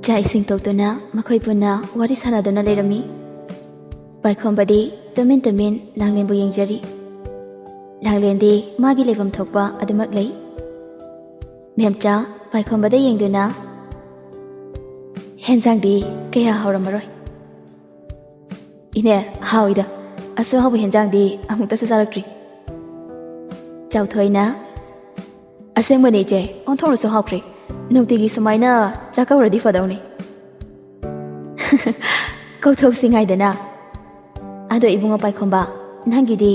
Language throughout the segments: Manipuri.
ꯆꯥꯛ ꯏꯁꯤꯡ ꯇꯣꯛꯇꯨꯅ ꯃꯈꯣꯏ ꯄꯨꯟꯅ ꯋꯥꯔꯤ ꯁꯥꯟꯅꯗꯨꯅ ꯂꯩꯔꯝꯃꯤ꯫ ꯄꯥꯏꯈꯣꯝꯕꯗꯤ ꯇꯨꯃꯤꯟ ꯇꯨꯃꯤꯟ ꯂꯥꯡꯂꯦꯟꯕꯨ ꯌꯦꯡꯖꯔꯤ꯫ ꯂꯥꯡꯂꯦꯟꯗꯤ ꯃꯥꯒꯤ ꯂꯩꯐꯝ ꯊꯣꯛꯄ ꯑꯗꯨꯃꯛ ꯂꯩ꯫ ꯃꯦꯝꯆꯥ ꯄꯥꯏꯈꯣꯝꯕꯗ ꯌꯦꯡꯗꯨꯅ ꯍꯦꯟꯖꯥꯡꯗꯤ ꯀꯌꯥ ꯍꯥꯎꯔꯝꯃꯔꯣꯏ꯫ ꯏꯅꯦ ꯍꯥꯎꯏꯗ, ꯑꯁꯨꯛ ꯍꯥꯎꯕ ꯍꯦꯟꯖꯥꯡꯗꯤ ꯑꯃꯨꯛꯇꯁꯨ ꯆꯥꯔꯛꯇ꯭ꯔꯤ꯫ ꯆꯥꯎꯊꯣꯏꯅ ꯑꯁꯦꯡꯕꯅꯤ ꯏꯆꯦ, ꯑꯣꯟꯊꯣꯛꯅꯁꯨ ꯍꯥꯎꯈ꯭ꯔꯦ, ꯅꯨꯡꯇꯤꯒꯤ ꯁꯨꯃꯥꯏꯅ ꯆꯥꯛꯀꯧꯔꯗꯤ ꯐꯗꯧꯅꯤ꯫ ꯀꯧꯊꯣꯛꯁꯤꯉꯥꯏꯗꯅ꯫ ꯑꯗꯣ ꯏꯕꯨꯡꯉꯣ ꯄꯥꯏꯈꯣꯝꯕ, ꯅꯪꯒꯤꯗꯤ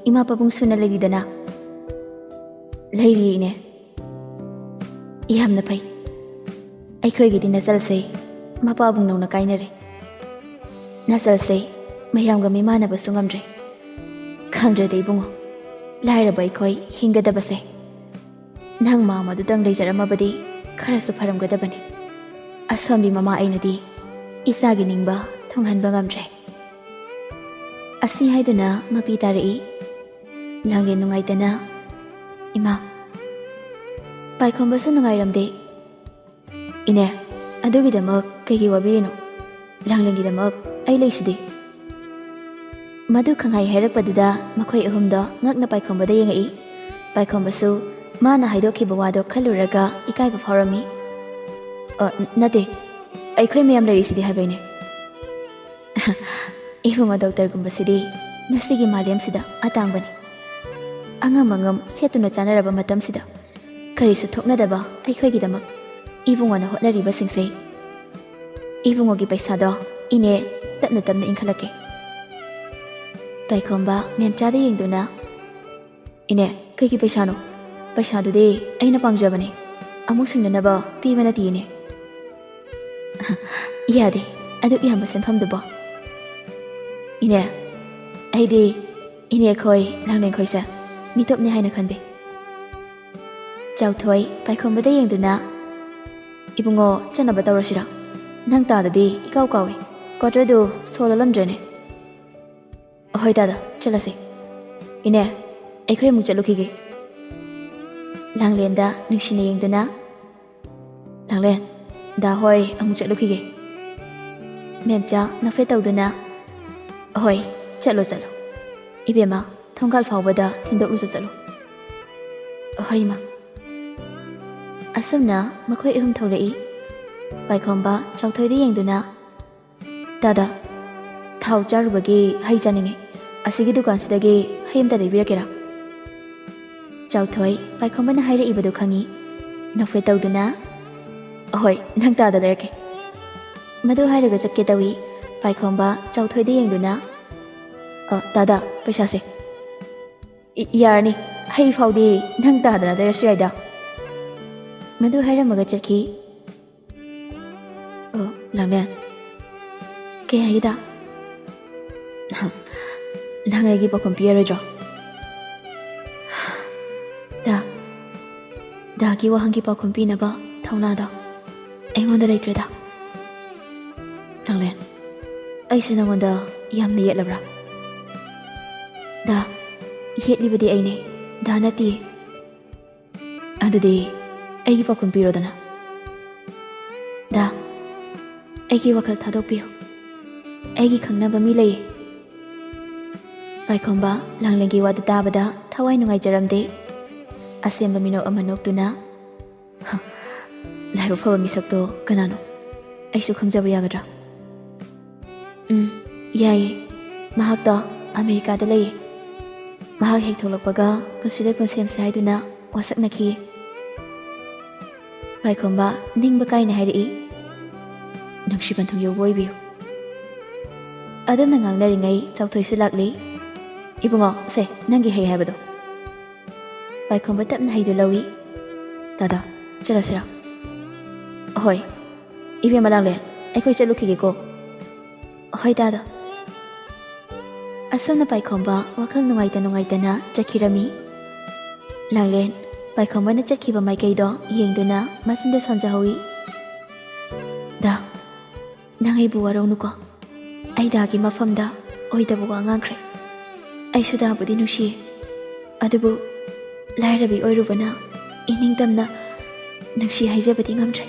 ꯏꯃꯥ ꯄꯥꯕꯨꯡ ꯁꯨꯅ ꯂꯩꯔꯤꯗꯅ? ꯂꯩꯔꯤ ꯏꯅꯦ꯫ ꯌꯥꯝꯅ ꯐꯩ꯫ ꯑꯩꯈꯣꯏꯒꯤꯗꯤ ꯅꯆꯜꯁꯦ ꯃꯄꯥꯕꯨꯡ ꯅꯧꯅ ꯀꯥꯏꯅꯔꯦ꯫ ꯅꯆꯜꯁꯦ ꯃꯌꯥꯝꯒ ꯃꯤꯃꯥꯟꯅꯕꯁꯨ ꯉꯝꯗ꯭ꯔꯦ꯫ ꯈꯪꯗ꯭ꯔꯦꯗ ꯏꯕꯨꯡꯉꯣ, ꯂꯥꯏꯔꯕ ꯑꯩꯈꯣꯏ ꯍꯤꯡꯒꯗꯕꯁꯦ ꯅꯪ ꯃꯥꯝ ꯑꯗꯨꯗꯪ ꯂꯩꯖꯔꯝꯃꯕꯗꯤ ꯈꯔꯁꯨ ꯐꯔꯝꯒꯗꯕꯅꯤ꯫ ꯑꯁꯣꯝꯒꯤ ꯃꯃꯥ ꯑꯩꯅꯗꯤ ꯏꯆꯥꯒꯤ ꯅꯤꯡꯕ ꯊꯨꯡꯍꯟꯕ ꯉꯝꯗ꯭ꯔꯦ꯫ ꯑꯁꯤ ꯍꯥꯏꯗꯨꯅ ꯃꯄꯤ ꯇꯥꯔꯛꯏ꯫ ꯂꯥꯡꯂꯦꯟ ꯅꯨꯡꯉꯥꯏꯇꯅ, ꯏꯃꯥ, ꯄꯥꯏꯈꯣꯝꯕꯁꯨ ꯅꯨꯡꯉꯥꯏꯔꯝꯗꯦ꯫ ꯏꯅꯦ, ꯑꯗꯨꯒꯤꯗꯃꯛ ꯀꯩꯒꯤ ꯋꯥꯕꯤꯔꯤꯅꯣ? ꯂꯥꯡꯂꯦꯟꯒꯤꯗꯃꯛ ꯑꯩ ꯂꯩꯁꯤꯗꯤ꯫ ꯃꯗꯨ ꯈꯪꯍꯥꯏ ꯍꯥꯏꯔꯛꯄꯗꯨꯗ ꯃꯈꯣꯏ ꯑꯍꯨꯝꯗꯣ ꯉꯛꯅ ꯄꯥꯏꯈꯣꯝꯕꯗ ꯌꯦꯡꯉꯛꯏ꯫ ꯄꯥꯏꯈꯣꯝꯕꯁꯨ ꯃꯥꯅ ꯍꯥꯏꯗꯣꯛꯈꯤꯕ ꯋꯥꯗꯣ ꯈꯜꯂꯨꯔꯒ ꯏꯀꯥꯏꯕ ꯐꯥꯎꯔꯝꯃꯤ꯫ ꯅꯠꯇꯦ, ꯑꯩꯈꯣꯏ ꯃꯌꯥꯝ ꯂꯩꯔꯤꯁꯤꯗꯤ ꯍꯥꯏꯕꯩꯅꯦ꯫ ꯏꯕꯨꯡꯉꯣ ꯗꯣꯛꯇꯔꯒꯨꯝꯕꯁꯤꯗꯤ ꯉꯁꯤꯒꯤ ꯃꯥꯂꯦꯝꯁꯤꯗ ꯑꯇꯥꯡꯕꯅꯤ꯫ ꯑꯉꯝ ꯑꯉꯝ ꯁꯦꯠꯇꯨꯅ ꯆꯥꯅꯔꯕ ꯃꯇꯝꯁꯤꯗ ꯀꯔꯤꯁꯨ ꯊꯣꯛꯅꯗꯕ ꯑꯩꯈꯣꯏꯒꯤꯗꯃꯛ ꯏꯕꯨꯡꯉꯣꯅ ꯍꯣꯠꯅꯔꯤꯕꯁꯤꯡꯁꯦ, ꯏꯕꯨꯡꯉꯣꯒꯤ ꯄꯩꯁꯥꯗꯣ ꯏꯅꯦ ꯇꯞꯅ ꯇꯞꯅ ꯏꯟꯈꯠꯂꯛꯀꯦ꯫ ꯄꯥꯏꯈꯣꯝꯕ ꯃꯦꯝꯆꯥꯗ ꯌꯦꯡꯗꯨꯅ, ꯏꯅꯦ ꯀꯩꯒꯤ ꯄꯩꯁꯥꯅꯣ? ꯄꯩꯁꯥꯗꯨꯗꯤ ꯑꯩꯅ ꯄꯥꯡꯖꯕꯅꯦ, ꯑꯃꯨꯛ ꯁꯤꯡꯅꯅꯕ ꯄꯤꯕ ꯅꯠꯇꯦ ꯏꯅꯦ꯫ ꯌꯥꯗꯦ, ꯑꯗꯨꯛ ꯌꯥꯝꯕ ꯁꯦꯟꯐꯝꯗꯨꯕꯣ꯫ ꯏꯅꯦ, ꯑꯩꯗꯤ ꯏꯅꯦꯈꯣꯏ ꯂꯥꯡꯂꯦꯟꯈꯣꯏꯁꯦ ꯃꯤꯇꯣꯞꯅꯤ ꯍꯥꯏꯅ ꯈꯟꯗꯦ꯫ ꯆꯥꯎꯊꯣꯏ ꯄꯥꯏꯈꯣꯝꯕꯗ ꯌꯦꯡꯗꯨꯅ, ꯏꯕꯨꯡꯉꯣ ꯆꯠꯅꯕ ꯇꯧꯔꯁꯤꯔ? ꯅꯪ ꯇꯥꯗꯗꯤ ꯏꯀꯥꯎ ꯀꯥꯎꯏ, ꯀ꯭ꯋꯥꯇꯔꯗꯨ ꯁꯣ ꯂꯣꯜꯂꯝꯗ꯭ꯔꯦꯅꯦ꯫ ꯑꯍꯣꯏ ꯇꯥꯗ, ꯆꯠꯂꯁꯤ꯫ ꯏꯅꯦ, ꯑꯩꯈꯣꯏ ꯑꯃꯨꯛ ꯆꯠꯂꯨꯈꯤꯒꯦ꯫ ꯂꯥꯡꯂꯦꯟꯗ ꯅꯨꯡꯁꯤꯅ ꯌꯦꯡꯗꯨꯅ, ꯂꯥꯡꯂꯦꯟ, ꯗꯥ ꯍꯣꯏ ꯑꯃꯨꯛ ꯆꯠꯂꯨꯈꯤꯒꯦ꯫ ꯃꯦꯝꯆꯥ ꯅꯣꯛꯐꯦꯠ ꯇꯧꯗꯨꯅ, ꯑꯍꯣꯏ ꯆꯠꯂꯣ ꯆꯠꯂꯣ ꯏꯕꯦꯝꯃ, ꯊꯣꯡꯒꯥꯜ ꯐꯥꯎꯕꯗ ꯊꯤꯟꯗꯣꯛꯂꯨꯁꯨ ꯆꯠꯂꯣ꯫ ꯑꯍꯣꯏ ꯏꯃꯥ꯫ ꯑꯁꯨꯝꯅ ꯃꯈꯣꯏ ꯑꯍꯨꯝ ꯊꯧꯔꯛꯏ꯫ ꯄꯥꯏꯈꯣꯝꯕ ꯆꯥꯎꯊꯣꯏꯗ ꯌꯦꯡꯗꯨꯅ, ꯗꯥꯗꯥ, ꯊꯥꯎ ꯆꯥꯔꯨꯕꯒꯤ ꯍꯩ ꯆꯥꯅꯤꯡꯉꯤ, ꯑꯁꯤꯒꯤ ꯗꯨꯀꯥꯟꯁꯤꯗꯒꯤ ꯍꯩ ꯑꯃꯇ ꯂꯩꯕꯤꯔꯛꯀꯦꯔꯥ? ꯆꯥꯎꯊꯣꯏ ꯄꯥꯏꯈꯣꯝꯕꯅ ꯍꯥꯏꯔꯛꯏꯕꯗꯨ ꯈꯪꯉꯤ꯫ ꯅꯣꯛꯐꯦꯠ ꯇꯧꯗꯨꯅ, ꯑꯍꯣꯏ ꯅꯪ ꯇꯥꯗ ꯂꯩꯔꯛꯀꯦ꯫ ꯃꯗꯨ ꯍꯥꯏꯔꯒ ꯆꯠꯀꯦ ꯇꯧꯏ꯫ ꯄꯥꯏꯈꯣꯝꯕ ꯆꯥꯎꯊꯣꯏꯗ ꯌꯦꯡꯗꯨꯅ, ꯗꯥꯗꯥ ꯄꯩꯁꯥꯁꯦ꯫ ꯌꯥꯔꯅꯤ, ꯍꯩ ꯐꯥꯎꯗꯤ ꯅꯪ ꯇꯥꯗꯅ ꯂꯩꯔꯁꯨ ꯌꯥꯏꯗ꯫ ꯃꯗꯨ ꯍꯥꯏꯔꯝꯃꯒ ꯆꯠꯈꯤ꯫ ꯂꯥꯡꯂꯦꯟ, ꯀꯩ ꯍꯥꯏꯒꯦꯗ? ꯅꯪ ꯑꯩꯒꯤ ꯄꯥꯎꯈꯨꯝ ꯄꯤꯔꯔꯣꯏꯗ꯭ꯔꯣ? ꯗꯥꯒꯤ ꯋꯥꯍꯪꯒꯤ ꯄꯥꯎꯈꯨꯝ ꯄꯤꯅꯕ ꯊꯧꯅꯥꯗꯣ ꯑꯩꯉꯣꯟꯗ ꯂꯩꯇ꯭ꯔꯦꯗ꯫ ꯂꯥꯡꯂꯦꯟ, ꯑꯩꯁꯦ ꯅꯪꯉꯣꯟꯗ ꯌꯥꯝꯅ ꯌꯦꯠꯂꯕ꯭ꯔꯥ? ꯗꯥ, ꯌꯦꯠꯂꯤꯕꯗꯤ ꯑꯩꯅꯦ, ꯗꯥ ꯅꯠꯇꯤꯌꯦ꯫ ꯑꯗꯨꯗꯤ ꯑꯩꯒꯤ ꯄꯥꯎꯈꯨꯝ ꯄꯤꯔꯣꯗꯅ꯫ ꯗꯥ, ꯑꯩꯒꯤ ꯋꯥꯈꯜ ꯊꯥꯗꯣꯛꯄꯤꯌꯨ, ꯑꯩꯒꯤ ꯈꯪꯅꯕ ꯃꯤ ꯂꯩꯌꯦ꯫ ꯄꯥꯏꯈꯣꯝꯕ ꯂꯥꯡꯂꯦꯟꯒꯤ ꯋꯥꯗꯨ ꯇꯥꯕꯗ ꯊꯋꯥꯏ ꯅꯨꯡꯉꯥꯏꯖꯔꯝꯗꯦ꯫ ꯑꯁꯦꯡꯕ ꯃꯤꯅꯣꯛ ꯑꯃ ꯅꯣꯛꯇꯨꯅ, ꯂꯥꯏꯕꯛ ꯐꯕ ꯃꯤꯁꯛꯇꯣ ꯀꯅꯥꯅꯣ? ꯑꯩꯁꯨ ꯈꯪꯖꯕ ꯌꯥꯒꯗ꯭ꯔꯥ? ꯌꯥꯏꯌꯦ, ꯃꯍꯥꯛꯇꯣ ꯑꯃꯦꯔꯤꯀꯥꯗ ꯂꯩꯌꯦ꯫ ꯃꯍꯥꯛ ꯍꯦꯛ ꯊꯣꯛꯂꯛꯄꯒ ꯄꯨꯟꯁꯤ ꯂꯩꯄꯨꯟ ꯁꯦꯝꯁꯦ ꯍꯥꯏꯗꯨꯅ ꯋꯥꯁꯛꯅꯈꯤꯌꯦ꯫ ꯄꯥꯏꯈꯣꯝꯕ ꯅꯤꯡꯕ ꯀꯥꯏꯅ ꯍꯥꯏꯔꯛꯏ꯫ ꯅꯨꯡꯁꯤꯕꯟꯊꯨꯡ ꯌꯧꯕ ꯑꯣꯏꯕꯤꯌꯨ꯫ ꯑꯗꯨꯝꯅ ꯉꯥꯡꯅꯔꯤꯉꯩ ꯆꯥꯎꯊꯣꯏꯁꯨ ꯂꯥꯛꯂꯤ꯫ ꯏꯕꯨꯡꯉꯣ, ꯁꯦ ꯅꯪꯒꯤ ꯍꯩ ꯍꯥꯏꯕꯗꯣ꯫ ꯄꯥꯏꯈꯣꯝꯕ ꯇꯞꯅ ꯍꯩꯗꯨ ꯂꯧꯏ꯫ ꯗꯥꯗꯥ, ꯆꯠꯂꯁꯤꯔꯥ? ꯑꯍꯣꯏ ꯏꯕꯦꯝꯃ ꯂꯥꯡꯂꯦꯟ, ꯑꯩꯈꯣꯏ ꯆꯠꯂꯨꯈꯤꯒꯦꯀꯣ꯫ ꯑꯍꯣꯏ ꯗꯥꯗꯥ꯫ ꯑꯁꯨꯝꯅ ꯄꯥꯏꯈꯣꯝꯕ ꯋꯥꯈꯜ ꯅꯨꯡꯉꯥꯏꯇꯅ ꯆꯠꯈꯤꯔꯝꯃꯤ꯫ ꯂꯥꯡꯂꯦꯟ ꯄꯥꯏꯈꯣꯝꯕꯅ ꯆꯠꯈꯤꯕ ꯃꯥꯏꯀꯩꯗꯣ ꯌꯦꯡꯗꯨꯅ ꯃꯆꯤꯟꯗ ꯁꯣꯟꯖꯍꯧꯏ꯫ ꯗꯥ, ꯅꯪ ꯑꯩꯕꯨ ꯋꯥꯔꯧꯅꯨꯀꯣ, ꯑꯩ ꯗꯥꯒꯤ ꯃꯐꯝꯗ ꯑꯣꯏꯗꯕ ꯋꯥ ꯉꯥꯡꯈ꯭ꯔꯦ꯫ ꯑꯩꯁꯨ ꯗꯥꯕꯨꯗꯤ ꯅꯨꯡꯁꯤꯌꯦ, ꯑꯗꯨꯕꯨ ꯂꯥꯏꯔꯕꯤ ꯑꯣꯏꯔꯨꯕꯅ ꯏꯅꯤꯡꯇꯝꯅ ꯅꯨꯡꯁꯤ ꯍꯥꯏꯖꯕꯗꯤ ꯉꯝꯗ꯭ꯔꯦ꯫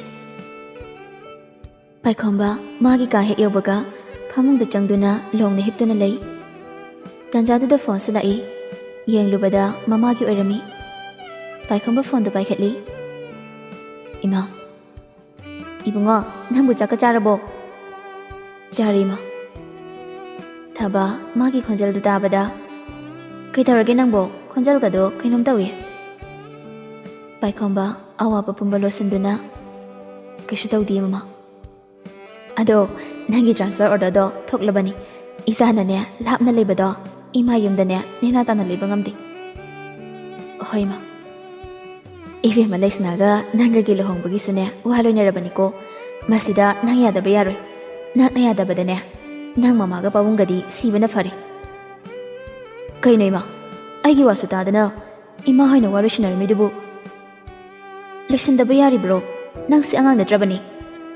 ꯄꯥꯏꯈꯣꯝꯕ ꯃꯥꯒꯤ ꯀꯥ ꯍꯦꯛ ꯌꯧꯕꯒ ꯐꯃꯨꯡꯗ ꯆꯪꯗꯨꯅ ꯂꯣꯡꯅ ꯍꯤꯞꯇꯨꯅ ꯂꯩ꯫ ꯇꯥꯟꯖꯥꯗꯨꯗ ꯐꯣꯟꯁꯨ ꯂꯥꯛꯏ꯫ ꯌꯦꯡꯂꯨꯕꯗ ꯃꯃꯥꯒꯤ ꯑꯣꯏꯔꯝꯃꯤ꯫ ꯄꯥꯏꯈꯣꯝꯕ ꯐꯣꯟꯗꯨ ꯄꯥꯏꯈꯠꯂꯤ꯫ ꯏꯃꯥ, ꯏꯕꯨꯡꯉꯣ ꯅꯪꯕꯨ ꯆꯥꯛꯀ ꯆꯥꯔꯕꯣ? ꯆꯥꯔꯤ ꯏꯃꯥ꯫ ꯊꯕ ꯃꯥꯒꯤ ꯈꯣꯟꯖꯦꯜꯗꯨ ꯇꯥꯕꯗ ꯀꯩꯗꯧꯔꯒꯦ ꯅꯪꯕꯣ? ꯈꯣꯟꯖꯦꯜꯒꯗꯣ ꯀꯩꯅꯣꯝ ꯇꯧꯏ꯫ ꯄꯥꯏꯈꯣꯝꯕ ꯑꯋꯥꯕ ꯄꯨꯝꯕ ꯂꯣꯠꯁꯤꯟꯗꯨꯅ ꯀꯩꯁꯨ ꯇꯧꯗꯤꯌꯦ ꯃꯃꯥ꯫ ꯑꯗꯣ ꯅꯪꯒꯤ ꯇ꯭ꯔꯥꯟꯁꯐꯔ ꯑꯣꯔꯗꯔꯗꯣ ꯊꯣꯛꯂꯕꯅꯤ꯫ ꯏꯆꯥꯅꯅꯦ ꯂꯥꯞꯅ ꯂꯩꯕꯗꯣ ꯏꯃꯥ ꯌꯨꯝꯗꯅꯦ ꯅꯦꯅꯥ ꯇꯥꯅ ꯂꯩꯕ ꯉꯝꯗꯦ꯫ ꯍꯣꯏ ꯏꯃꯥ꯫ ꯏꯕꯦꯝꯃ ꯂꯩꯁꯅꯥꯒ ꯅꯪꯒꯒꯤ ꯂꯨꯍꯣꯡꯕꯒꯤꯁꯨꯅꯦ ꯋꯥ ꯂꯣꯏꯅꯔꯕꯅꯤꯀꯣ꯫ ꯃꯁꯤꯗ ꯅꯪ ꯌꯥꯗꯕ ꯌꯥꯔꯣꯏ꯫ ꯅꯪꯅ ꯌꯥꯗꯕꯗꯅꯦ ꯅꯪ ꯃꯃꯥꯒ ꯄꯥꯕꯨꯡꯒꯗꯤ ꯁꯤꯕꯅ ꯐꯔꯦ꯫ ꯀꯩꯅꯣ ꯏꯃꯥ, ꯑꯩꯒꯤ ꯋꯥꯁꯨ ꯇꯥꯗꯅ ꯏꯃꯥ ꯍꯣꯏꯅ ꯋꯥ ꯂꯣꯏꯁꯤꯟꯅꯔꯝꯃꯤꯗꯨꯕꯨ? ꯂꯣꯏꯁꯤꯟꯗꯕ ꯌꯥꯔꯤꯕ꯭ꯔꯣ? ꯅꯪꯁꯤ ꯑꯉꯥꯡ ꯅꯠꯇ꯭ꯔꯕꯅꯤ꯫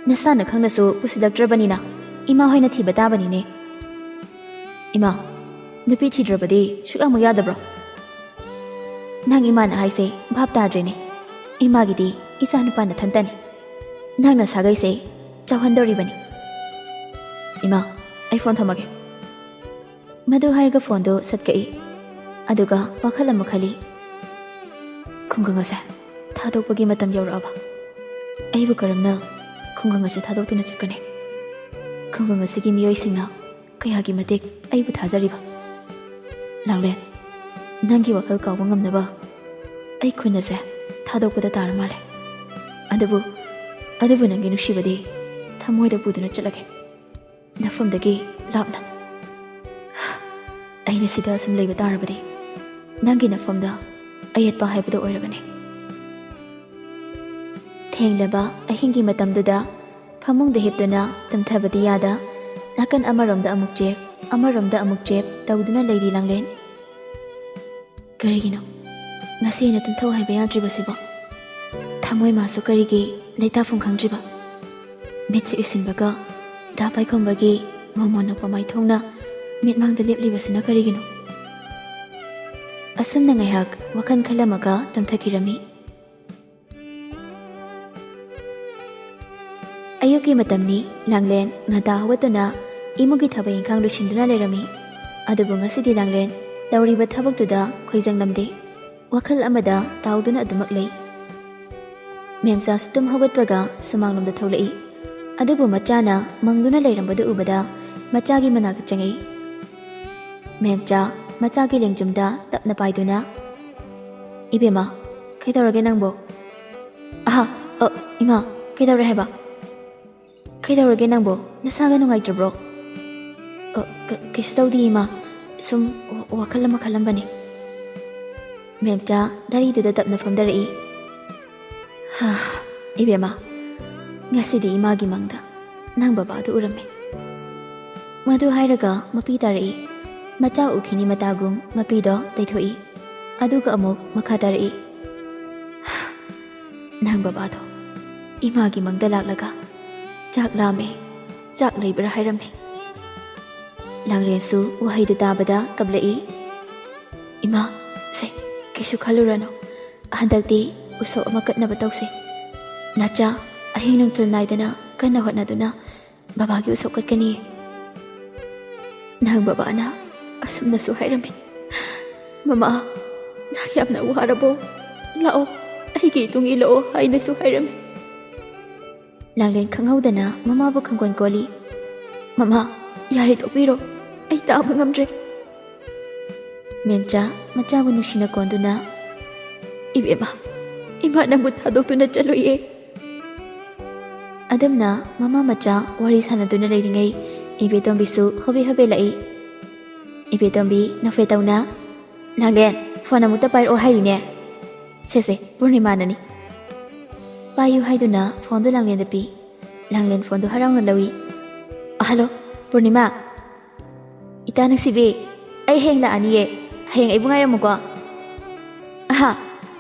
ꯅꯁꯥꯅ ꯈꯪꯅꯁꯨ ꯄꯨꯁꯤꯜꯂꯛꯇ꯭ꯔꯕꯅꯤꯅ ꯏꯃꯥ ꯍꯣꯏꯅ ꯊꯤꯕ ꯇꯥꯕꯅꯤꯅꯦ꯫ ꯏꯃꯥ, ꯅꯨꯄꯤ ꯊꯤꯗ꯭ꯔꯕꯗꯤ ꯁꯨꯛꯌꯥꯃꯛ ꯌꯥꯗꯕ꯭ꯔꯣ? ꯅꯪ ꯏꯃꯥꯅ ꯍꯥꯏꯁꯦ ꯚꯥꯞ ꯇꯥꯗ꯭ꯔꯦꯅꯦ꯫ ꯏꯃꯥꯒꯤꯗꯤ ꯏꯆꯥ ꯅꯨꯄꯥ ꯅꯊꯟꯇꯅꯤ꯫ ꯅꯪꯅ ꯁꯥꯒꯩꯁꯦ ꯆꯥꯎꯍꯟꯗꯧꯔꯤꯕꯅꯤ꯫ ꯏꯃꯥ, ꯑꯩ ꯐꯣꯟ ꯊꯝꯃꯒꯦ꯫ ꯃꯗꯨ ꯍꯥꯏꯔꯒ ꯐꯣꯟꯗꯨ ꯁꯠꯀꯛꯏ꯫ ꯑꯗꯨꯒ ꯋꯥꯈꯜ ꯑꯃ ꯈꯜꯂꯤ꯫ ꯈꯨꯡꯒꯪ ꯑꯁꯦ ꯊꯥꯗꯣꯛꯄꯒꯤ ꯃꯇꯝ ꯌꯧꯔꯛꯑꯕ? ꯑꯩꯕꯨ ꯀꯔꯝꯅ ꯈꯨꯡꯒꯪ ꯑꯁꯤ ꯊꯥꯗꯣꯛꯇꯨꯅ ꯆꯠꯀꯅꯤ? ꯈꯨꯡꯒꯪ ꯑꯁꯤꯒꯤ ꯃꯤꯑꯣꯏꯁꯤꯡꯅ ꯀꯌꯥꯒꯤ ꯃꯇꯤꯛ ꯑꯩꯕꯨ ꯊꯥꯖꯔꯤꯕ? ꯂꯥꯡꯂꯦꯟ, ꯅꯪꯒꯤ ꯋꯥꯈꯜ ꯀꯥꯎꯕ ꯉꯝꯅꯕ ꯑꯩ ꯈꯨꯟ ꯑꯁꯦ ꯊꯥꯗꯣꯛꯄꯗ ꯇꯥꯔ ꯃꯥꯜꯂꯦ꯫ ꯑꯗꯨꯕꯨ ꯅꯪꯒꯤ ꯅꯨꯡꯁꯤꯕꯗꯤ ꯊꯃꯣꯏꯗ ꯄꯨꯗꯨꯅ ꯆꯠꯂꯒꯦ, ꯅꯐꯝꯗꯒꯤ ꯂꯥꯞꯅ꯫ ꯑꯩꯅ ꯁꯤꯗ ꯑꯁꯨꯝ ꯂꯩꯕ ꯇꯥꯔꯕꯗꯤ ꯅꯪꯒꯤ ꯅꯐꯝꯗ ꯑꯌꯦꯠꯄ ꯍꯥꯏꯕꯗꯣ ꯑꯣꯏꯔꯒꯅꯤ꯫ ꯊꯦꯡꯂꯕ ꯑꯍꯤꯡꯒꯤ ꯃꯇꯝꯗꯨꯗ ꯐꯃꯨꯡꯗ ꯍꯤꯞꯇꯨꯅ ꯇꯨꯝꯊꯕꯗꯤ ꯌꯥꯗ ꯅꯥꯀꯟ ꯑꯃꯔꯣꯝꯗ ꯑꯃꯨꯛ ꯆꯦꯞ ꯑꯃꯔꯣꯝꯗ ꯑꯃꯨꯛ ꯆꯦꯞ ꯇꯧꯗꯨꯅ ꯂꯩꯔꯤ ꯂꯥꯡꯂꯦꯟ꯫ ꯀꯔꯤꯒꯤꯅꯣ ꯉꯁꯤ ꯑꯩꯅ ꯇꯨꯝꯊꯧ ꯍꯥꯏꯕ ꯌꯥꯗ꯭ꯔꯤꯕꯁꯤꯕꯣ? ꯊꯃꯣꯏ ꯃꯥꯁꯨ ꯀꯔꯤꯒꯤ ꯂꯩꯇꯥꯐꯝ ꯈꯪꯗ꯭ꯔꯤꯕ? ꯃꯤꯠꯁꯤ ꯏꯁꯤꯟꯕꯒ ꯗꯥ ꯄꯥꯏꯈꯣꯝꯕꯒꯤ ꯃꯃꯣꯟ ꯅꯣꯛꯄ ꯃꯥꯏꯊꯣꯡꯅ ꯃꯤꯠꯃꯥꯡꯗ ꯂꯦꯞꯂꯤꯕꯁꯤꯅ ꯀꯔꯤꯒꯤꯅꯣ? ꯑꯁꯨꯝꯅ ꯉꯥꯏꯍꯥꯛ ꯋꯥꯈꯜ ꯈꯜꯂꯝꯃꯒ ꯇꯨꯝꯊꯈꯤꯔꯝꯃꯤ꯫ ꯑꯌꯨꯛꯀꯤ ꯃꯇꯝꯅꯤ꯫ ꯂꯥꯡꯂꯦꯟ ꯉꯟꯇꯥ ꯍꯧꯒꯠꯇꯨꯅ ꯏꯃꯨꯡꯒꯤ ꯊꯕꯛ ꯏꯪꯈꯥꯡ ꯂꯣꯏꯁꯤꯟꯗꯨꯅ ꯂꯩꯔꯝꯃꯤ꯫ ꯑꯗꯨꯕꯨ ꯉꯁꯤꯗꯤ ꯂꯥꯡꯂꯦꯟ ꯇꯧꯔꯤꯕ ꯊꯕꯛꯇꯨꯗ ꯈꯣꯏꯖꯪꯂꯝꯗꯦ꯫ ꯋꯥꯈꯜ ꯑꯃꯗ ꯇꯥꯎꯗꯨꯅ ꯑꯗꯨꯃꯛ ꯂꯩ꯫ ꯃꯦꯝꯆꯥꯁꯨ ꯇꯨꯝ ꯍꯧꯒꯠꯄꯒ ꯁꯨꯃꯥꯡꯂꯣꯝꯗ ꯊꯣꯛꯂꯛꯏ꯫ ꯑꯗꯨꯕꯨ ꯃꯆꯥꯅ ꯃꯪꯗꯨꯅ ꯂꯩꯔꯝꯕꯗꯨ ꯎꯕꯗ ꯃꯆꯥꯒꯤ ꯃꯅꯥꯛꯇ ꯆꯪꯉꯛꯏ꯫ ꯃꯦꯝꯆꯥ ꯃꯆꯥꯒꯤ ꯂꯦꯡꯖꯨꯝꯗ ꯇꯞꯅ ꯄꯥꯏꯗꯨꯅ, ꯏꯕꯦꯝꯃ, ꯀꯩꯗꯧꯔꯒꯦ ꯅꯪꯕꯣ? ꯏꯃꯥ, ꯀꯩꯗꯧꯔꯦ ꯍꯥꯏꯕ? ꯀꯩꯗꯧꯔꯒꯦ ꯅꯪꯕꯣ? ꯅꯁꯥꯒ ꯅꯨꯡꯉꯥꯏꯇ꯭ꯔꯕ꯭ꯔꯣ? ꯀꯩꯁꯨ ꯇꯧꯗꯦ ꯏꯃꯥ, ꯁꯨꯝ ꯋꯥꯈꯜ ꯑꯃ ꯈꯜꯂꯝꯕꯅꯤ꯫ ꯃꯦꯝꯆꯥ ꯗꯥꯔꯤꯗꯨꯗ ꯇꯞꯅ ꯐꯝꯊꯔꯛꯏ꯫ ꯏꯕꯦꯝꯃ, ꯉꯁꯤꯗꯤ ꯏꯃꯥꯒꯤ ꯃꯪꯗ ꯅꯪ ꯕꯕꯥꯗꯨ ꯎꯔꯝꯃꯤ꯫ ꯃꯗꯨ ꯍꯥꯏꯔꯒ ꯃꯄꯤ ꯇꯥꯔꯛꯏ꯫ ꯃꯆꯥ ꯎꯈꯤꯅꯤ ꯃꯇꯥꯒꯨꯝ ꯃꯄꯤꯗꯣ ꯇꯩꯊꯣꯛꯏ꯫ ꯑꯗꯨꯒ ꯑꯃꯨꯛ ꯃꯈꯥ ꯇꯥꯔꯛꯏ꯫ ꯅꯪ ꯕꯕꯥꯗꯣ ꯏꯃꯥꯒꯤ ꯃꯪꯗ ꯂꯥꯛꯂꯒ ꯆꯥꯛ ꯂꯥꯝꯃꯦ, ꯆꯥꯛ ꯂꯩꯕ꯭ꯔꯥ ꯍꯥꯏꯔꯝꯃꯤ꯫ ꯂꯥꯡꯂꯦꯟꯁꯨ ꯋꯥꯍꯩꯗꯨ ꯇꯥꯕꯗ ꯀꯞꯂꯛꯏ꯫ ꯏꯃꯥ, ꯀꯩꯁꯨ ꯈꯜꯂꯨꯔꯅꯨ꯫ ꯍꯟꯗꯛꯇꯤ ꯎꯁꯣꯞ ꯑꯃ ꯀꯠꯅꯕ ꯇꯧꯁꯤ꯫ ꯅꯆꯥ ꯑꯍꯤꯡ ꯅꯨꯡꯊꯤꯜ ꯅꯥꯏꯗꯅ ꯀꯟꯅ ꯍꯣꯠꯅꯗꯨꯅ ꯕꯕꯥꯒꯤ ꯎꯁꯣꯞ ꯀꯠꯀꯅꯤꯌꯦ꯫ ꯅꯪ ꯕꯕꯥꯅ ꯑꯁꯨꯝꯅꯁꯨ ꯍꯥꯏꯔꯝꯃꯤ꯫ ꯃꯃꯥ, ꯅꯪ ꯌꯥꯝꯅ ꯋꯥꯔꯕꯣ? ꯂꯥꯛꯑꯣ, ꯑꯩꯒꯤ ꯏꯇꯨꯡ ꯏꯜꯂꯛꯑꯣ ꯍꯥꯏꯅꯁꯨ ꯍꯥꯏꯔꯝꯃꯤ꯫ ꯂꯥꯡꯂꯦꯟ ꯈꯪꯍꯧꯗꯅ ꯃꯃꯥꯕꯨ ꯈꯪꯒꯣꯟ ꯀꯣꯜꯂꯤ꯫ ꯃꯃꯥ, ꯌꯥꯔꯦ ꯇꯣꯛꯄꯤꯔꯣ, ꯑꯩ ꯇꯥꯕ ꯉꯝꯗ꯭ꯔꯦ꯫ ꯃꯦꯝꯆꯥ ꯃꯆꯥꯕꯨ ꯅꯨꯡꯁꯤꯅ ꯀꯣꯟꯗꯨꯅ, ꯏꯕꯦꯝꯃ, ꯏꯃꯥ ꯅꯪꯕꯨ ꯊꯥꯗꯣꯛꯇꯨꯅ ꯆꯠꯂꯣꯏꯌꯦ꯫ ꯑꯗꯨꯝꯅ ꯃꯃꯥ ꯃꯆꯥ ꯋꯥꯔꯤ ꯁꯥꯟꯅꯗꯨꯅ ꯂꯩꯔꯤꯉꯩ ꯏꯕꯦꯇꯣꯝꯕꯤꯁꯨ ꯍꯣꯕꯦ ꯍꯣꯕꯦ ꯂꯥꯛꯏ꯫ ꯏꯕꯦꯇꯣꯝꯕꯤ ꯅꯣꯛꯐꯦꯠꯇꯧꯅ, ꯂꯥꯡꯂꯦꯟ, ꯐꯣꯟ ꯑꯃꯨꯛꯇ ꯄꯥꯏꯔꯛꯑꯣ ꯍꯥꯏꯔꯤꯅꯦ꯫ ꯁꯦ ꯄꯨꯔꯅꯤꯃꯥꯅꯅꯤ꯫ ꯄꯥꯏꯌꯨ ꯍꯥꯏꯗꯨꯅ ꯐꯣꯟꯗꯨ ꯂꯥꯡꯂꯦꯟꯗ ꯄꯤ꯫ ꯂꯥꯡꯂꯦꯟ ꯐꯣꯟꯗꯨ ꯍꯔꯥꯎꯅ ꯂꯧꯏ꯫ ꯍꯜꯂꯣ ꯄꯨꯔꯅꯤꯃꯥ, ꯏꯇꯥ ꯅꯨꯡꯁꯤꯕꯤ, ꯑꯩ ꯍꯌꯦꯡ ꯂꯥꯛꯑꯅꯤꯌꯦ꯫ ꯍꯌꯦꯡ ꯑꯩꯕꯨ ꯉꯥꯏꯔꯝꯃꯨꯀꯣ꯫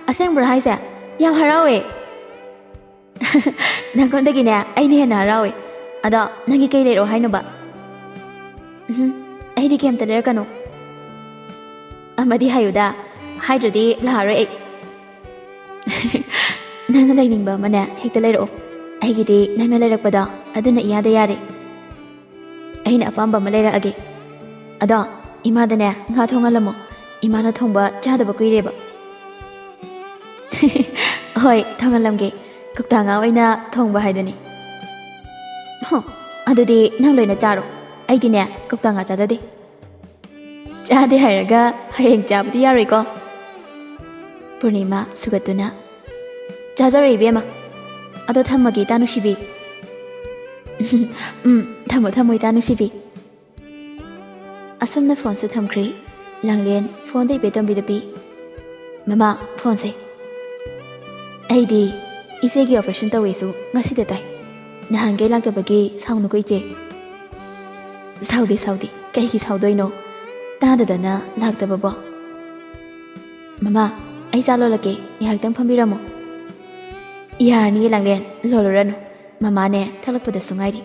ꯑꯁꯦꯡꯕ꯭ꯔꯥ ꯍꯥꯏꯁꯦ? ꯌꯥꯝ ꯍꯔꯥꯎꯋꯦ꯫ ꯅꯪꯉꯣꯟꯗꯒꯤꯅꯦ ꯑꯩꯅ ꯍꯦꯟꯅ ꯍꯔꯥꯎꯋꯦ꯫ ꯑꯗꯣ ꯅꯪꯒꯤ ꯀꯩ ꯂꯩꯔꯛꯑꯣ ꯍꯥꯏꯅꯣꯕ? ꯑꯩꯗꯤ ꯀꯩꯝꯇ ꯂꯩꯔꯛꯀꯅꯨ꯫ ꯑꯃꯗꯤ ꯍꯥꯏꯌꯨꯗ, ꯍꯥꯏꯗ꯭ꯔꯗꯤ ꯂꯥꯛꯑꯔꯣꯏ ꯑꯩ꯫ ꯅꯪꯅ ꯂꯩꯅꯤꯡꯕ ꯑꯃꯅꯦ ꯍꯦꯛꯇ ꯂꯩꯔꯛꯑꯣ꯫ ꯑꯩꯒꯤꯗꯤ ꯅꯪꯅ ꯂꯩꯔꯛꯄꯗꯣ ꯑꯗꯨꯅ ꯏꯌꯥꯗ ꯌꯥꯔꯦ ꯑꯩꯅ ꯑꯄꯥꯝꯕ ꯑꯃ ꯂꯩꯔꯛꯑꯒꯦ ꯑꯗꯣ ꯏꯃꯥꯗꯅꯦ ꯉꯥ ꯊꯣꯡꯍꯜꯂꯝꯃꯣ ꯏꯃꯥꯅ ꯊꯣꯡꯕ ꯆꯥꯗꯕ ꯀꯨꯏꯔꯦꯕ ꯍꯣꯏ ꯊꯣꯡꯍꯜꯂꯝꯒꯦ ꯀꯧꯇꯥ ꯉꯥ ꯑꯣꯏꯅ ꯊꯣꯡꯕ ꯍꯥꯏꯗꯨꯅꯤ ꯑꯗꯨꯗꯤ ꯅꯪ ꯂꯣꯏꯅ ꯆꯥꯔꯣ ꯑꯩꯗꯤꯅꯦ ꯀꯧꯇꯥ ꯉꯥ ꯆꯥꯖꯗꯦ ꯆꯥꯗꯦ ꯍꯥꯏꯔꯒ ꯍꯌꯦꯡ ꯆꯥꯕꯗꯤ ꯌꯥꯔꯣꯏꯀꯣ ꯄꯨꯔꯅꯤꯃꯥ ꯁꯨꯒꯠꯇꯨꯅ ꯆꯥꯖꯔꯣꯏ ꯏꯕꯦꯝꯃ ꯑꯗꯣ ꯊꯝꯃꯒꯦ ꯏꯇꯥ ꯅꯨꯡꯁꯤꯕꯤ ꯊꯝꯃꯣ ꯏꯇꯥ ꯅꯨꯡꯁꯤꯕꯤ ꯑꯁꯨꯝꯅ ꯐꯣꯟꯁꯨ ꯊꯝꯈ꯭ꯔꯦ ꯂꯥꯡꯂꯦꯟ ꯐꯣꯟꯗ ꯏꯕꯦꯇꯣꯝꯕꯤꯗ ꯄꯤ ꯃꯃꯥ ꯐꯣꯟꯁꯦ ꯑꯩꯗꯤ ꯏꯆꯦꯒꯤ ꯑꯣꯄꯔꯦꯁꯟ ꯇꯧꯋꯦꯁꯨ ꯉꯁꯤꯗ ꯇꯥꯏ ꯅꯍꯥꯟꯒꯩ ꯂꯥꯛꯇꯕꯒꯤ ꯁꯥꯎꯅꯨꯀꯣ ꯏꯆꯦ ꯁꯥꯎꯗꯦ ꯀꯩꯒꯤ ꯁꯥꯎꯗꯣꯏꯅꯣ ꯇꯥꯗꯗꯅ ꯂꯥꯛꯇꯕꯕꯣ ꯃꯃꯥ ꯑꯩ ꯆꯥ ꯂꯣꯜꯂꯛꯀꯦ ꯉꯥꯏꯍꯥꯛꯇꯪ ꯐꯝꯕꯤꯔꯝꯃꯣ ꯌꯥꯔꯅꯤꯌꯦ ꯂꯥꯡꯂꯦꯟ ꯂꯣꯜꯂꯨꯔꯅꯨ ꯃꯃꯥꯅꯦ ꯊꯛꯂꯛꯄꯗꯁꯨ ꯉꯥꯏꯔꯤ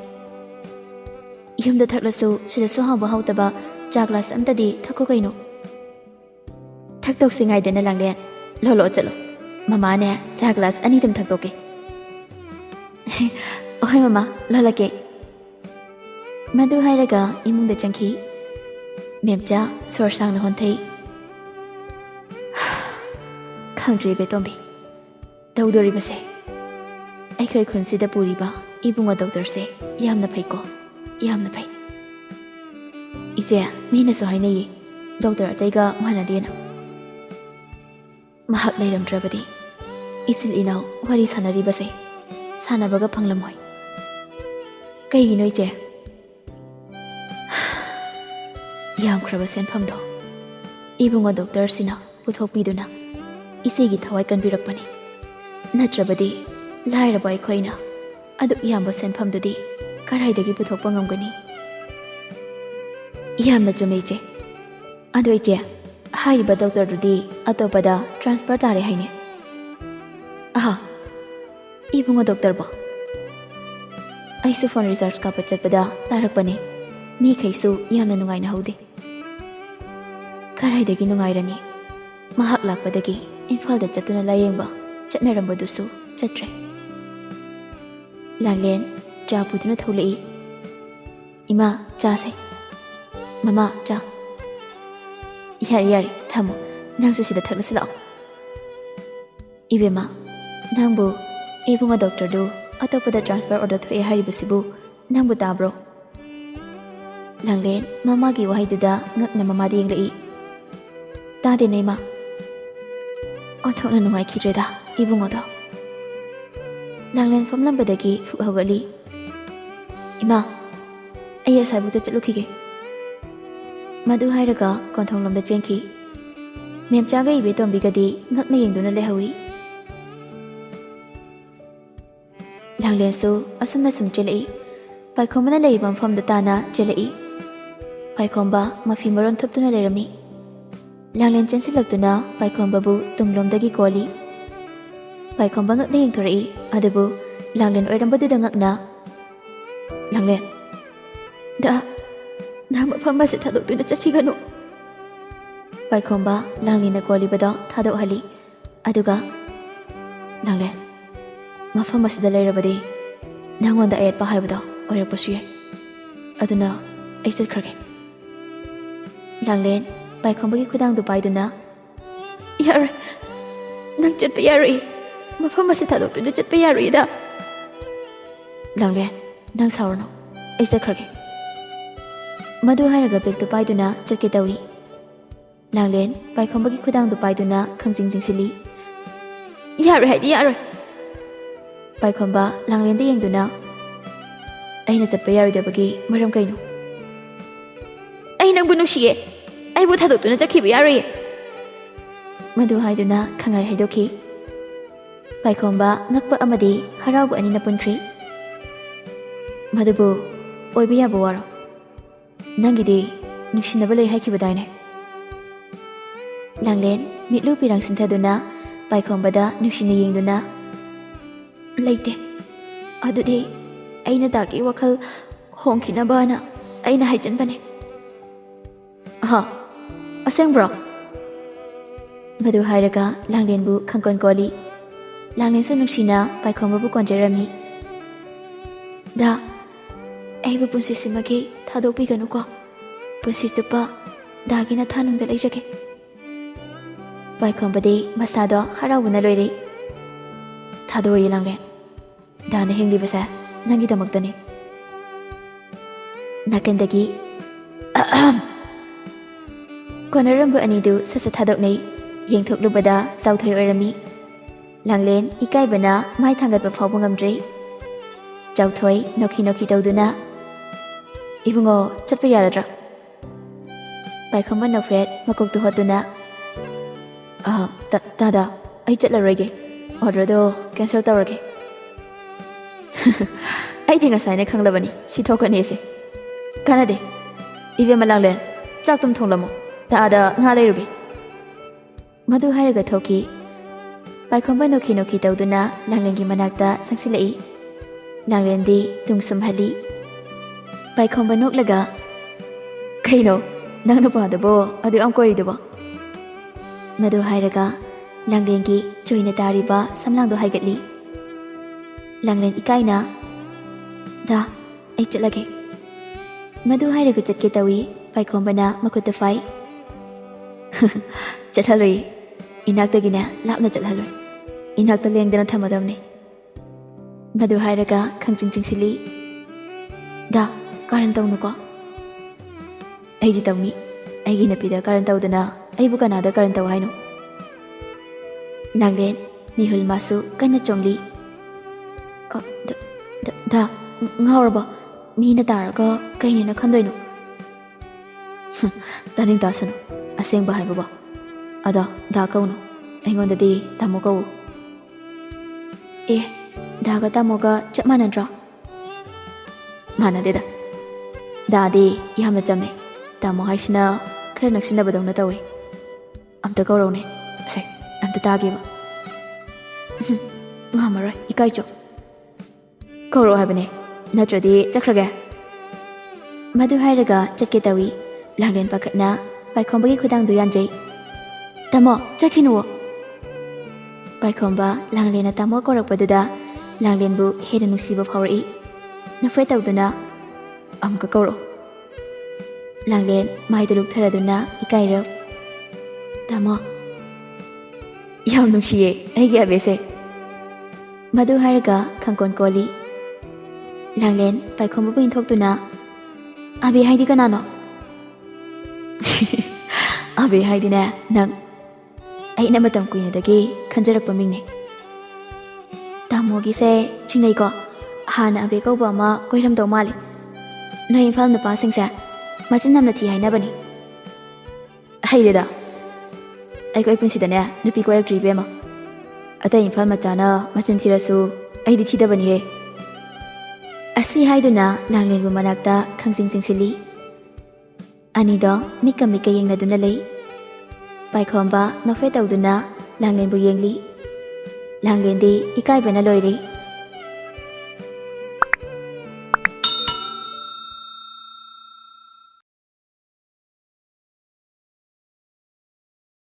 ꯌꯨꯝꯗ ꯊꯛꯂꯁꯨ ꯁꯤꯗꯁꯨ ꯍꯥꯎꯕ ꯍꯥꯎꯇꯕ ꯆꯥ ꯒ꯭ꯂꯥꯁ ꯑꯝꯇꯗꯤ ꯊꯛꯀꯣ ꯀꯩꯅꯣ ꯊꯛꯇꯧꯁꯤꯉꯥꯏꯗꯅ ꯂꯥꯡꯂꯦꯟ ꯂꯣꯜꯂꯛꯑꯣ ꯆꯠꯂꯣ ꯃꯃꯥꯅꯦ ꯆꯥ ꯒ꯭ꯂꯥꯁ ꯑꯅꯤꯗꯨꯝ ꯊꯛꯇꯣꯛꯀꯦ ꯍꯣꯏ ꯃꯃꯥ ꯂꯣꯜꯂꯛꯀꯦ ꯃꯗꯨ ꯍꯥꯏꯔꯒ ꯏꯃꯨꯡꯗ ꯆꯪꯈꯤ ꯃꯦꯝꯆꯥ ꯁꯣꯔ ꯁꯥꯡꯅ ꯍꯣꯟꯊꯩ ꯈꯪꯗ꯭ꯔꯦ ꯕꯦꯇꯣꯝꯕꯤ ꯇꯧꯗꯣꯔꯤꯕꯁꯦ ꯑꯩꯈꯣꯏ ꯈꯨꯟꯁꯤꯗ ꯄꯨꯔꯤꯕ ꯏꯕꯨꯡꯉꯣ ꯗꯣꯛꯇꯔꯁꯦ ꯌꯥꯝꯅ ꯐꯩꯀꯣ ꯌꯥꯝꯅ ꯐꯩ ꯏꯆꯦ ꯃꯤꯅꯁꯨ ꯍꯥꯏꯅꯩꯌꯦ ꯗꯣꯛꯇꯔ ꯑꯇꯩꯒ ꯃꯥꯟꯅꯗꯦꯅ ꯃꯍꯥꯛ ꯂꯩꯔꯝꯗ꯭ꯔꯕꯗꯤ ꯏꯆꯤꯜ ꯏꯅꯥꯎ ꯋꯥꯔꯤ ꯁꯥꯟꯅꯔꯤꯕꯁꯦ ꯁꯥꯟꯅꯕꯒ ꯐꯪꯂꯝꯃꯣꯏ ꯀꯩꯒꯤꯅꯣ ꯏꯆꯦ ꯌꯥꯝꯈ꯭ꯔꯕ ꯁꯦꯟꯐꯝꯗꯣ ꯏꯕꯨꯡꯉꯣ ꯗꯣꯛꯇꯔꯁꯤꯅ ꯄꯨꯊꯣꯛꯄꯤꯗꯨꯅ ꯏꯆꯦꯒꯤ ꯊꯋꯥꯏ ꯀꯟꯕꯤꯔꯛꯄꯅꯤ ꯅꯠꯇ꯭ꯔꯕꯗꯤ ꯂꯥꯏꯔꯕ ꯑꯩꯈꯣꯏꯅ ꯑꯗꯨꯛ ꯌꯥꯝꯕ ꯁꯦꯟꯐꯝꯗꯨꯗꯤ ꯀꯔꯥꯏꯗꯒꯤ ꯄꯨꯊꯣꯛꯄ ꯉꯝꯒꯅꯤ ꯌꯥꯝꯅ ꯆꯨꯝꯃꯦ ꯏꯆꯦ ꯑꯗꯣ ꯏꯆꯦ ꯍꯥꯏꯔꯤꯕ ꯗꯣꯛꯇꯔꯗꯨꯗꯤ ꯑꯇꯣꯞꯄꯗ ꯇ꯭ꯔꯥꯟꯁꯐꯔ ꯇꯥꯔꯦ ꯍꯥꯏꯅꯦ ꯏꯕꯨꯡꯉꯣ ꯗꯣꯛꯇꯔꯕꯣ ꯑꯩꯁꯨ ꯐꯣꯟ ꯔꯤꯆꯥꯔꯖ ꯀꯥꯞꯄ ꯆꯠꯄꯗ ꯇꯥꯔꯛꯄꯅꯦ ꯃꯤꯈꯩꯁꯨ ꯌꯥꯝꯅ ꯅꯨꯡꯉꯥꯏꯅ ꯍꯧꯗꯦ ꯀꯔꯥꯏꯗꯒꯤ ꯅꯨꯡꯉꯥꯏꯔꯅꯤ ꯃꯍꯥꯛ ꯂꯥꯛꯄꯗꯒꯤ ꯏꯝꯐꯥꯜꯗ ꯆꯠꯇꯨꯅ ꯂꯥꯌꯦꯡꯕ ꯆꯠꯅꯔꯝꯕꯗꯨꯁꯨ ꯆꯠꯇ꯭ꯔꯦ ꯂꯥꯡꯂꯦꯟ ꯆꯥ ꯄꯨꯗꯨꯅ ꯊꯣꯛꯂꯛꯏ ꯏꯃꯥ ꯆꯥꯁꯦ ꯃꯃꯥ ꯆꯥ ꯌꯥꯔꯦ ꯊꯝꯃꯣ ꯅꯪꯁꯨ ꯁꯤꯗ ꯊꯛꯂꯁꯤ ꯂꯥꯛꯑꯣ ꯏꯕꯦꯝꯃ ꯅꯪꯕꯨ ꯏꯕꯨꯡꯉꯣ ꯗꯣꯛꯇꯔꯗꯨ ꯑꯇꯣꯞꯄꯗ ꯇ꯭ꯔꯥꯟꯁꯐꯔ ꯑꯣꯔꯗꯔ ꯊꯣꯛꯑꯦ ꯍꯥꯏꯔꯤꯕꯁꯤꯕꯨ ꯅꯪꯕꯨ ꯇꯥꯕ꯭ꯔꯣ ꯂꯥꯡꯂꯦꯟ ꯃꯃꯥꯒꯤ ꯋꯥꯍꯩꯗꯨꯗ ꯉꯛꯅ ꯃꯃꯥꯗ ꯌꯦꯡꯂꯛꯏ ꯇꯥꯗꯦꯅꯦ ꯏꯃꯥ ꯑꯣꯟꯊꯣꯛꯅ ꯅꯨꯡꯉꯥꯏꯈꯤꯗ꯭ꯔꯦꯗ ꯏꯕꯨꯡꯉꯣꯗꯣ ꯂꯥꯡꯂꯦꯟ ꯐꯝꯂꯝꯕꯗꯒꯤ ꯐꯨꯛ ꯍꯧꯒꯠꯂꯤ ꯏꯃꯥ ꯑꯩ ꯑꯁꯥꯏꯕꯨꯛꯇ ꯆꯠꯂꯨꯈꯤꯒꯦ ꯃꯗꯨ ꯍꯥꯏꯔꯒ ꯀꯣꯟꯊꯣꯡꯂꯣꯝꯗ ꯆꯦꯟꯈꯤ ꯃꯦꯝꯆꯥꯒ ꯏꯕꯦꯇꯣꯝꯕꯤꯒꯗꯤ ꯉꯛꯅ ꯌꯦꯡꯗꯨꯅ ꯂꯩꯍꯧꯏ ꯂꯥꯡꯂꯦꯟꯁꯨ ꯑꯁꯨꯝꯅ ꯁꯨꯝ ꯆꯦꯜꯂꯛꯏ ꯄꯥꯏꯈꯣꯝꯕꯅ ꯂꯩꯔꯤꯕ ꯃꯐꯝꯗꯨ ꯇꯥꯅ ꯆꯦꯜꯂꯛꯏ ꯄꯥꯏꯈꯣꯝꯕ ꯃꯐꯤ ꯃꯔꯣꯟ ꯊꯨꯞꯇꯨꯅ ꯂꯩꯔꯝꯃꯤ ꯂꯥꯡꯂꯦꯟ ꯆꯦꯟꯁꯤꯜꯂꯛꯇꯨꯅ ꯄꯥꯏꯈꯣꯝꯕꯕꯨ ꯇꯨꯡꯂꯣꯝꯗꯒꯤ ꯀꯣꯜꯂꯤ ꯄꯥꯏꯈꯣꯝꯕ ꯉꯛꯅ ꯌꯦꯡꯊꯣꯔꯛꯏ ꯑꯗꯨꯕꯨ ꯂꯥꯡꯂꯦꯟ ꯑꯣꯏꯔꯝꯕꯗꯨꯗ ꯉꯛꯅ ꯂꯥꯡꯂꯦꯟ ꯅꯪ ꯃꯐꯝ ꯑꯁꯤ ꯊꯥꯗꯣꯛꯇꯨꯅ ꯆꯠꯈꯤꯒꯅꯨ ꯄꯥꯏꯈꯣꯝꯕ ꯂꯥꯡꯂꯦꯟꯅ ꯀꯣꯜꯂꯤꯕꯗꯣ ꯊꯥꯗꯣꯛꯍꯜꯂꯤ ꯑꯗꯨꯒ ꯂꯥꯡꯂꯦꯟ ꯃꯐꯝ ꯑꯁꯤꯗ ꯂꯩꯔꯕꯗꯤ ꯅꯪꯉꯣꯟꯗ ꯑꯌꯦꯠꯄ ꯍꯥꯏꯕꯗꯣ ꯑꯣꯏꯔꯛꯄꯁꯨ ꯌꯥꯏ ꯑꯗꯨꯅ ꯑꯩ ꯆꯠꯈ꯭ꯔꯒꯦ ꯂꯥꯡꯂꯦꯟ ꯄꯥꯏꯈꯣꯝꯕꯒꯤ ꯈꯨꯗꯥꯡꯗꯨ ꯄꯥꯏꯗꯨꯅ ꯌꯥꯔꯣꯏ ꯅꯪ ꯆꯠꯄ ꯌꯥꯔꯣꯏ ꯃꯐꯝ ꯑꯁꯤ ꯊꯥꯗꯣꯛꯇꯨꯅ ꯆꯠꯄ ꯌꯥꯔꯣꯏꯗ ꯂꯥꯡꯂꯦꯟ ꯅꯪ ꯁꯥꯎꯔꯅꯨ ꯑꯩ ꯆꯠꯈ꯭ꯔꯒꯦ ꯃꯗꯨ ꯍꯥꯏꯔꯒ ꯕꯦꯒꯇꯨ ꯄꯥꯏꯗꯨꯅ ꯆꯠꯀꯦ ꯇꯧꯏ ꯂꯥꯡꯂꯦꯟ ꯄꯥꯏꯈꯣꯝꯕꯒꯤ ꯈꯨꯗꯥꯡꯗꯨ ꯄꯥꯏꯗꯨꯅ ꯈꯪꯖꯤꯡ ꯆꯤꯡꯁꯤꯜꯂꯤ ꯌꯥꯔꯣꯏ ꯍꯥꯏꯗꯤ ꯌꯥꯔꯣꯏ ꯄꯥꯏꯈꯣꯝꯕ ꯂꯥꯡꯂꯦꯟꯗ ꯌꯦꯡꯗꯨꯅ ꯑꯩꯅ ꯆꯠꯄ ꯌꯥꯔꯣꯏꯗꯕꯒꯤ ꯃꯔꯝ ꯀꯩꯅꯣ ꯑꯩ ꯅꯪꯕꯨ ꯅꯨꯡꯁꯤꯌꯦ ꯑꯩꯕꯨ ꯊꯥꯗꯣꯛꯇꯨꯅ ꯆꯠꯈꯤꯕ ꯌꯥꯔꯣꯏꯌꯦ ꯃꯗꯨ ꯍꯥꯏꯗꯨꯅ ꯈꯪꯉꯥꯏ ꯍꯩꯗꯣꯛꯈꯤ ꯄꯥꯏꯈꯣꯝꯕ ꯉꯛꯄ ꯑꯃꯗꯤ ꯍꯔꯥꯎꯕ ꯑꯅꯤꯅ ꯄꯨꯟꯈ꯭ꯔꯤ ꯃꯗꯨꯕꯨ ꯑꯣꯏꯕ ꯌꯥꯕ ꯋꯥꯔꯣ ꯅꯪꯒꯤꯗꯤ ꯅꯨꯡꯁꯤꯅꯕ ꯂꯩ ꯍꯥꯏꯈꯤꯕꯗꯥꯏꯅꯦ ꯂꯥꯡꯂꯦꯟ ꯃꯤꯠꯂꯨ ꯄꯤꯔꯥꯡ ꯁꯤꯟꯊꯗꯨꯅ ꯄꯥꯏꯈꯣꯝꯕꯗ ꯅꯨꯡꯁꯤꯅ ꯌꯦꯡꯗꯨꯅ ꯂꯩꯇꯦ ꯑꯗꯨꯗꯤ ꯑꯩꯅ ꯗꯥꯒꯤ ꯋꯥꯈꯜ ꯍꯣꯡꯈꯤꯅꯕꯅ ꯑꯩꯅ ꯍꯥꯏꯖꯟꯕꯅꯦ ꯑꯁꯦꯡꯕ꯭ꯔꯣ ꯃꯗꯨ ꯍꯥꯏꯔꯒ ꯂꯥꯡꯂꯦꯟꯕꯨ ꯈꯪꯀꯣꯟ ꯀꯣꯜꯂꯤ ꯂꯥꯡꯂꯦꯟꯁꯨ ꯅꯨꯡꯁꯤꯅ ꯄꯥꯏꯈꯣꯝꯕꯕꯨ ꯀꯣꯟꯖꯔꯝꯃꯤ ꯑꯩꯕꯨ ꯄꯨꯟꯁꯤꯁꯤꯃꯒꯤ ꯊꯥꯗꯣꯛꯄꯤꯒꯅꯨꯀꯣ ꯄꯨꯟꯁꯤ ꯆꯨꯞꯄ ꯗꯥꯒꯤ ꯅꯊꯥꯅꯨꯡꯗ ꯂꯩꯖꯒꯦ ꯄꯥꯏꯈꯣꯝꯕꯗꯤ ꯃꯁꯥꯗꯣ ꯍꯔꯥꯎꯕꯅ ꯂꯣꯏꯔꯦ ꯊꯥꯗꯣꯛꯑꯣ ꯂꯥꯡꯂꯦꯟ ꯗꯥꯅ ꯍꯤꯡꯂꯤꯕꯁꯦ ꯅꯪꯒꯤꯗꯃꯛꯇꯅꯤ ꯅꯥꯀꯟꯗꯒꯤ ꯀꯣꯟꯅꯔꯝꯕ ꯑꯅꯤꯗꯨ ꯁꯠ ꯊꯥꯗꯣꯛꯅꯩ ꯌꯦꯡꯊꯣꯛꯂꯨꯕꯗ ꯆꯥꯎꯊꯣꯏ ꯑꯣꯏꯔꯝꯃꯤ ꯂꯥꯡꯂꯦꯟ ꯏꯀꯥꯏꯕꯅ ꯃꯥꯏ ꯊꯥꯡꯒꯠꯄ ꯐꯥꯎꯕ ꯉꯝꯗ꯭ꯔꯦ ꯆꯥꯎꯊꯣꯏ ꯅꯣꯛꯈꯤ ꯇꯧꯗꯨꯅ ꯏꯕꯨꯡꯉꯣ ꯆꯠꯄ ꯌꯥꯔꯗ꯭ꯔꯥ ꯄꯥꯏꯈꯣꯝꯕ ꯅꯣꯛꯐꯦꯠ ꯃꯀꯣꯛꯇꯨ ꯍꯣꯠꯇꯨꯅ ꯗꯥꯗꯥ ꯑꯩ ꯆꯠꯂꯔꯣꯏꯒꯦ ꯑꯣꯔꯗꯔꯗꯣ ꯀꯦꯟꯁꯦꯜ ꯇꯧꯔꯒꯦ ꯑꯩꯗꯤ ꯉꯁꯥꯏꯅ ꯈꯪꯂꯕꯅꯤ ꯁꯤ ꯊꯣꯛꯀꯅꯤꯁꯦ ꯀꯥꯟꯅꯗꯦ ꯏꯕꯦꯝꯃ ꯂꯥꯡꯂꯦꯟ ꯆꯥꯛꯇꯨꯝ ꯊꯣꯡꯂꯝꯃꯨ ꯗꯥꯗ ꯉꯥ ꯂꯩꯔꯨꯒꯦ ꯃꯗꯨ ꯍꯥꯏꯔꯒ ꯊꯣꯛꯈꯤ ꯄꯥꯏꯈꯣꯝꯕ ꯅꯣꯛꯈꯤ ꯇꯧꯗꯨꯅ ꯂꯥꯡꯂꯦꯟꯒꯤ ꯃꯅꯥꯛꯇ ꯆꯪꯁꯤꯜꯂꯛꯏ ꯂꯥꯡꯂꯦꯟꯗꯤ ꯇꯨꯡ ꯁꯨꯝꯍꯜꯂꯤ ꯄꯥꯏꯈꯣꯝꯕ ꯅꯣꯛꯂꯒ ꯀꯩꯅꯣ ꯅꯪ ꯅꯨꯄꯥꯗꯨꯕꯣ ꯑꯗꯨ ꯌꯥꯝ ꯀꯣꯏꯔꯤꯗꯨꯕꯣ ꯃꯗꯨ ꯍꯥꯏꯔꯒ ꯂꯥꯡꯂꯦꯟꯒꯤ ꯆꯣꯏꯅ ꯇꯥꯔꯤꯕ ꯁꯝꯂꯥꯡꯗꯣ ꯍꯥꯏꯒꯠꯂꯤ ꯂꯥꯡꯂꯦꯟ ꯏꯀꯥꯏꯅ ꯗꯥ ꯑꯩ ꯆꯠꯂꯒꯦ ꯃꯗꯨ ꯍꯥꯏꯔꯒ ꯆꯠꯀꯦ ꯇꯧꯏ ꯄꯥꯏꯈꯣꯝꯕꯅ ꯃꯈꯨꯠꯇ ꯐꯥꯏ ꯆꯠꯍꯜꯂꯣꯏ ꯏꯅꯥꯛꯇꯒꯤꯅꯦ ꯂꯥꯞꯅ ꯆꯠꯍꯜꯂꯣꯏ ꯏꯅꯥꯛꯇ ꯂꯦꯡꯗꯅ ꯊꯝꯃꯗꯕꯅꯤ ꯃꯗꯨ ꯍꯥꯏꯔꯒ ꯈꯪꯆꯤꯡ ꯆꯤꯡꯁꯤꯜꯂꯤ ꯗꯥ ꯀꯥꯔꯟ ꯇꯧꯅꯨꯀꯣ ꯑꯩꯗꯤ ꯇꯧꯅꯤ ꯑꯩꯒꯤ ꯅꯨꯄꯤꯗ ꯀꯥꯔꯟ ꯇꯧꯗꯅ ꯑꯩꯕꯨ ꯀꯅꯥꯗ ꯀꯥꯔꯟ ꯇꯧ ꯍꯥꯏꯅꯣ ꯂꯥꯡꯂꯦꯟ ꯃꯤꯍꯨꯜ ꯃꯥꯁꯨ ꯀꯟꯅ ꯆꯣꯡꯂꯤ ꯗꯥ ꯉꯥꯎꯔꯕ ꯃꯤꯅ ꯇꯥꯔꯒ ꯀꯩꯅꯦꯅ ꯈꯟꯗꯣꯏꯅꯣ ꯇꯥꯅꯤꯡ ꯇꯥꯁꯅꯨ ꯑꯁꯦꯡꯕ ꯍꯥꯏꯕꯕꯣ ꯑꯗꯣ ꯗꯥ ꯀꯧꯅꯨ ꯑꯩꯉꯣꯟꯗꯗꯤ ꯇꯥꯃꯣ ꯀꯧ ꯑꯦ ꯗꯥꯒ ꯇꯥꯃꯣꯒ ꯆꯞ ꯃꯥꯟꯅꯗ꯭ꯔꯣ ꯃꯥꯟꯅꯗꯦꯗ ꯗꯥꯗꯤ ꯌꯥꯝꯅ ꯆꯝꯃꯦ ꯇꯥꯃꯣ ꯍꯥꯏꯁꯤꯅ ꯈꯔ ꯅꯛꯁꯤꯟꯅꯕꯗꯧꯅ ꯇꯧꯏ ꯑꯝꯇ ꯀꯧꯔꯧꯅꯦ ꯑꯁꯦ ꯑꯝꯇ ꯇꯥꯒꯦꯕ ꯉꯝꯃꯔꯣꯏ ꯏꯀꯥꯏꯆꯣ ꯀꯧꯔꯛꯑꯣ ꯍꯥꯏꯕꯅꯦ ꯅꯠꯇ꯭ꯔꯗꯤ ꯆꯠꯈ꯭ꯔꯒꯦ ꯃꯗꯨ ꯍꯥꯏꯔꯒ ꯆꯠꯀꯦ ꯇꯧꯏ ꯂꯥꯡꯂꯦꯟ ꯄꯥꯈꯠꯅ ꯄꯥꯏꯈꯣꯝꯕꯒꯤ ꯈꯨꯗꯥꯡꯗꯨ ꯌꯥꯟꯖꯩ ꯇꯥꯃꯣ ꯆꯠꯈꯤꯅꯨꯋꯣ ꯄꯥꯏꯈꯣꯝꯕ ꯂꯥꯡꯂꯦꯟꯅ ꯇꯥꯃꯣ ꯀꯧꯔꯛꯄꯗꯨꯗ ꯂꯥꯡꯂꯦꯟꯕꯨ ꯍꯦꯟꯅ ꯅꯨꯡꯁꯤꯕ ꯐꯥꯎꯔꯛꯏ ꯅꯐꯦꯠ ꯇꯧꯗꯨꯅ ꯑꯃꯨꯛꯀ ꯀꯧꯔꯛꯑꯣ ꯂꯥꯡꯂꯦꯟ ꯃꯥꯏꯗ ꯂꯨꯛꯊꯔꯗꯨꯅ ꯏꯀꯥꯏꯔꯞ ꯇꯥꯃꯣ ꯌꯥꯝ ꯅꯨꯡꯁꯤꯌꯦ ꯑꯩꯒꯤ ꯑꯕꯦꯁꯦ ꯃꯗꯨ ꯍꯥꯏꯔꯒ ꯈꯪꯀꯣꯟ ꯀꯣꯜꯂꯤ ꯂꯥꯡꯂꯦꯟ ꯄꯥꯏꯈꯣꯝꯕꯕꯨ ꯏꯟꯊꯣꯛꯇꯨꯅ ꯑꯕꯦ ꯍꯥꯏꯗꯤ ꯀꯅꯥꯅꯣ ꯑꯕꯦ ꯍꯥꯏꯗꯤꯅꯦ ꯅꯪ ꯑꯩꯅ ꯃꯇꯝ ꯀꯨꯏꯅꯗꯒꯤ ꯈꯟꯖꯔꯛꯄ ꯃꯤꯡꯅꯦ ꯇꯥꯃꯣꯒꯤꯁꯦ ꯆꯤꯡꯅꯩꯀꯣ ꯍꯥꯟꯅ ꯑꯕꯦ ꯀꯧꯕ ꯑꯃ ꯀꯣꯏꯔꯝꯗꯧ ꯃꯥꯜꯂꯤ ꯅꯣꯏ ꯏꯝꯐꯥꯜ ꯅꯨꯄꯥꯁꯤꯡꯁꯦ ꯃꯆꯤꯟ ꯌꯥꯝꯅ ꯊꯤ ꯍꯥꯏꯅꯕꯅꯤ ꯍꯩꯔꯦꯗ ꯑꯩꯈꯣꯏ ꯄꯨꯟꯁꯤꯗꯅꯦ ꯅꯨꯄꯤ ꯀꯣꯏꯔꯛꯇ꯭ꯔꯤ ꯏꯕꯦꯝꯃ ꯑꯇꯩ ꯏꯝꯐꯥꯜ ꯃꯆꯥꯅ ꯃꯆꯤꯟ ꯊꯤꯔꯁꯨ ꯑꯩꯗꯤ ꯊꯤꯗꯕꯅꯤꯍꯦ ꯑꯁꯤ ꯍꯥꯏꯗꯨꯅ ꯂꯥꯡꯂꯦꯟꯕꯨ ꯃꯅꯥꯛꯇ ꯈꯪꯆꯤꯡ ꯆꯤꯡꯁꯤꯜꯂꯤ ꯑꯅꯤꯗꯣ ꯃꯤꯠꯀ ꯌꯦꯡꯅꯗꯨꯅ ꯂꯩ ꯄꯥꯏꯈꯣꯝꯕ ꯅꯣꯛꯐꯦꯠ ꯇꯧꯗꯨꯅ ꯂꯥꯡꯂꯦꯟꯕꯨ ꯌꯦꯡꯂꯤ ꯂꯥꯡꯂꯦꯟꯗꯤ ꯏꯀꯥꯏꯕꯅ ꯂꯣꯏꯔꯦ